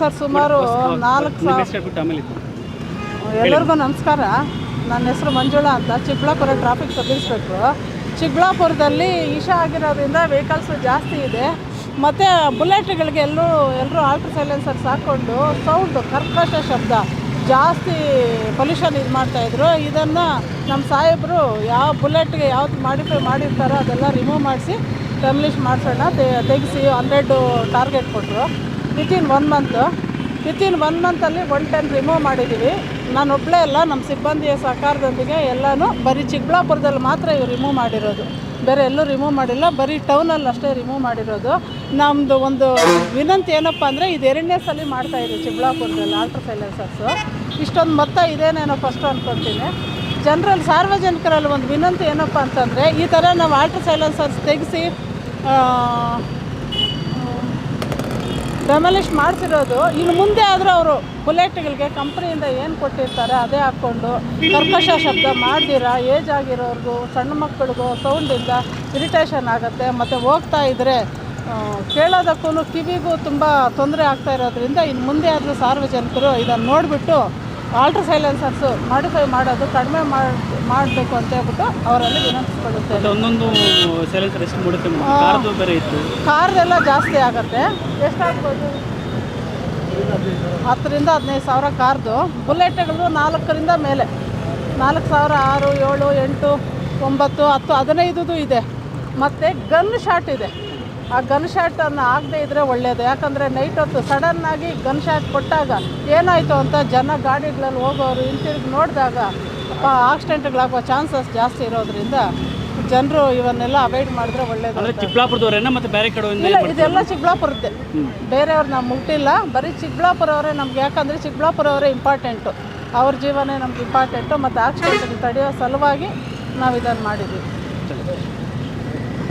Sir ಸುಮಾರು 4,000. ಎಲ್ಲರಿಗೂ ನಮಸ್ಕಾರ. ನನ್ನ ಹೆಸರು ಮಂಜುಳಾ ಅಂತ, ಚಿಕ್ಕಬಳ್ಳಾಪುರ ಟ್ರಾಫಿಕ್ ಸಬ್ ಇನ್ಸ್ಪೆಕ್ಟ್ರು. ಚಿಕ್ಕಬಳ್ಳಾಪುರದಲ್ಲಿ ಈಶಾ ಆಗಿರೋದ್ರಿಂದ ವೆಹಿಕಲ್ಸು ಜಾಸ್ತಿ ಇದೆ. ಮತ್ತು ಬುಲೆಟ್ಗಳಿಗೆ ಎಲ್ಲರೂ ಆಲ್ಟ್ರ್ ಸೈಲೆನ್ಸರ್ಸ್ ಹಾಕ್ಕೊಂಡು ಸೌಂಡು ಕರ್ಕಶ ಶಬ್ದ ಜಾಸ್ತಿ ಪೊಲ್ಯೂಷನ್ ಇದು ಮಾಡ್ತಾಯಿದ್ರು. ಇದನ್ನು ನಮ್ಮ ಸಾಹೇಬರು ಯಾವ ಬುಲೆಟ್ಗೆ ಯಾವ್ದು ಮಾಡಿಫೈ ಮಾಡಿರ್ತಾರೋ ಅದೆಲ್ಲ ರಿಮೂವ್ ಮಾಡಿಸಿ ಡೆಮಲಿಷ್ ಮಾಡಿಸೋಣ ತೆಗೆಸಿ 100 ಟಾರ್ಗೆಟ್ ಕೊಟ್ಟರು. ವಿತಿನ್ 1 ಮಂತಲ್ಲಿ 110 ರಿಮೂವ್ ಮಾಡಿದ್ದೀವಿ. ನಾನು ಒಬ್ಬಳೇ ಅಲ್ಲ, ನಮ್ಮ ಸಿಬ್ಬಂದಿಯ ಸಹಕಾರದೊಂದಿಗೆ ಎಲ್ಲನೂ ಬರೀ ಚಿಕ್ಕಬಳ್ಳಾಪುರದಲ್ಲಿ ಮಾತ್ರ ಇವು ರಿಮೂವ್ ಮಾಡಿರೋದು, ಬೇರೆ ಎಲ್ಲೂ ರಿಮೂವ್ ಮಾಡಿಲ್ಲ, ಬರೀ ಟೌನಲ್ಲಿ ಅಷ್ಟೇ ರಿಮೂವ್ ಮಾಡಿರೋದು. ನಮ್ಮದು ಒಂದು ವಿನಂತಿ ಏನಪ್ಪ ಅಂದರೆ, ಇದು 2ನೇ ಸಲ ಮಾಡ್ತಾಯಿದ್ದೀವಿ ಚಿಕ್ಕಬಳ್ಳಾಪುರದಲ್ಲಿ ಆಲ್ಟ್ರ್ ಸೈಲೆನ್ಸರ್ಸು. ಇಷ್ಟೊಂದು ಮೊತ್ತ ಇದೇನೇನೋ ಫಸ್ಟು ಅಂದ್ಕೊಳ್ತೀನಿ. ಜನರಲ್ಲಿ ಸಾರ್ವಜನಿಕರಲ್ಲಿ ಒಂದು ವಿನಂತಿ ಏನಪ್ಪ ಅಂತಂದರೆ, ಈ ಥರ ನಾವು ಆಲ್ಟ್ರ್ ಸೈಲೆನ್ಸರ್ಸ್ ತೆಗೆಸಿ ಡೆಮಲಿಷ್ ಮಾಡ್ತಿರೋದು, ಇನ್ನು ಮುಂದೆ ಆದರೂ ಅವರು ಬುಲೆಟ್ಗಳಿಗೆ ಕಂಪ್ನಿಯಿಂದ ಏನು ಕೊಟ್ಟಿರ್ತಾರೆ ಅದೇ ಹಾಕ್ಕೊಂಡು ಕರ್ಕಶ ಶಬ್ದ ಮಾಡ್ದಿರ ಏಜ್ ಆಗಿರೋರ್ಗೂ ಸಣ್ಣ ಮಕ್ಕಳಿಗೂ ಸೌಂಡಿಂದ ಇರಿಟೇಷನ್ ಆಗುತ್ತೆ. ಮತ್ತು ಹೋಗ್ತಾ ಇದ್ದರೆ ಕೇಳೋದಕ್ಕೂ ಕಿವಿಗೂ ತುಂಬ ತೊಂದರೆ ಆಗ್ತಾ ಇರೋದ್ರಿಂದ ಇನ್ನು ಮುಂದೆ ಆದರೂ ಸಾರ್ವಜನಿಕರು ಇದನ್ನು ನೋಡಿಬಿಟ್ಟು ಆಲ್ಟ್ರ್ ಸೈಲೆನ್ಸರ್ಸು ಮಾಡಿಫೈ ಮಾಡೋದು ಕಡಿಮೆ ಮಾಡಬೇಕು ಅಂತ ಹೇಳ್ಬಿಟ್ಟು ಅವರಲ್ಲಿ ವಿನಂತಿಸ್ಕೊಳ್ಳುತ್ತೇವೆ. ಒಂದೊಂದು ಸೈಲೆನ್ಸರ್ ಎಷ್ಟು ಮೂಡುತ್ತೆ? ಕಾರ್ದು ಬೇರೆ ಇತ್ತು, ಕಾರ್ದೆಲ್ಲ ಜಾಸ್ತಿ ಆಗುತ್ತೆ. ಎಷ್ಟಾಗ್ಬೋದು? 10,000 ರಿಂದ 15,000 ಕಾರ್ದು. ಬುಲೆಟ್ಗಳು 4ರಿಂದ ಮೇಲೆ 4,000, 6, 7, 8, 9, 10, 15 ಇದೆ. ಮತ್ತು ಗನ್ ಶಾಟ್ ಇದೆ. ಆ ಗನ್ ಶಾಟನ್ನು ಆಗದೇ ಇದ್ದರೆ ಒಳ್ಳೆಯದು. ಯಾಕಂದರೆ ನೈಟ್ ಹೊತ್ತು ಸಡನ್ನಾಗಿ ಗನ್ ಶಾಟ್ ಕೊಟ್ಟಾಗ ಏನಾಯಿತು ಅಂತ ಜನ ಗಾಡಿಗಳಲ್ಲಿ ಹೋಗೋರು ಹಿಂತಿರುಗಿ ನೋಡಿದಾಗ ಆಕ್ಸಿಡೆಂಟ್ಗಳಾಗುವ ಚಾನ್ಸಸ್ ಜಾಸ್ತಿ ಇರೋದ್ರಿಂದ ಜನರು ಇವನ್ನೆಲ್ಲ ಅವಾಯ್ಡ್ ಮಾಡಿದ್ರೆ ಒಳ್ಳೆಯದು. ಚಿಕ್ಕಬಳ್ಳಾಪುರದವರೇನ ಮತ್ತು ಬೇರೆ ಕಡೆ? ಇಲ್ಲ, ಇದೆಲ್ಲ ಚಿಕ್ಕಬಳ್ಳಾಪುರದ್ದೇ, ಬೇರೆಯವ್ರು ನಾವು ಮುಟ್ಟಿಲ್ಲ. ಬರೀ ಚಿಕ್ಕಬಳ್ಳಾಪುರವರೇ ನಮ್ಗೆ, ಯಾಕಂದರೆ ಚಿಕ್ಕಬಳ್ಳಾಪುರವರೇ ಇಂಪಾರ್ಟೆಂಟು, ಅವ್ರ ಜೀವನೇ ನಮ್ಗೆ ಇಂಪಾರ್ಟೆಂಟು. ಮತ್ತು ಆಕ್ಸಿಡೆಂಟ್ ತಡೆಯೋ ಸಲುವಾಗಿ ನಾವು ಇದನ್ನು ಮಾಡಿದ್ದೀವಿ.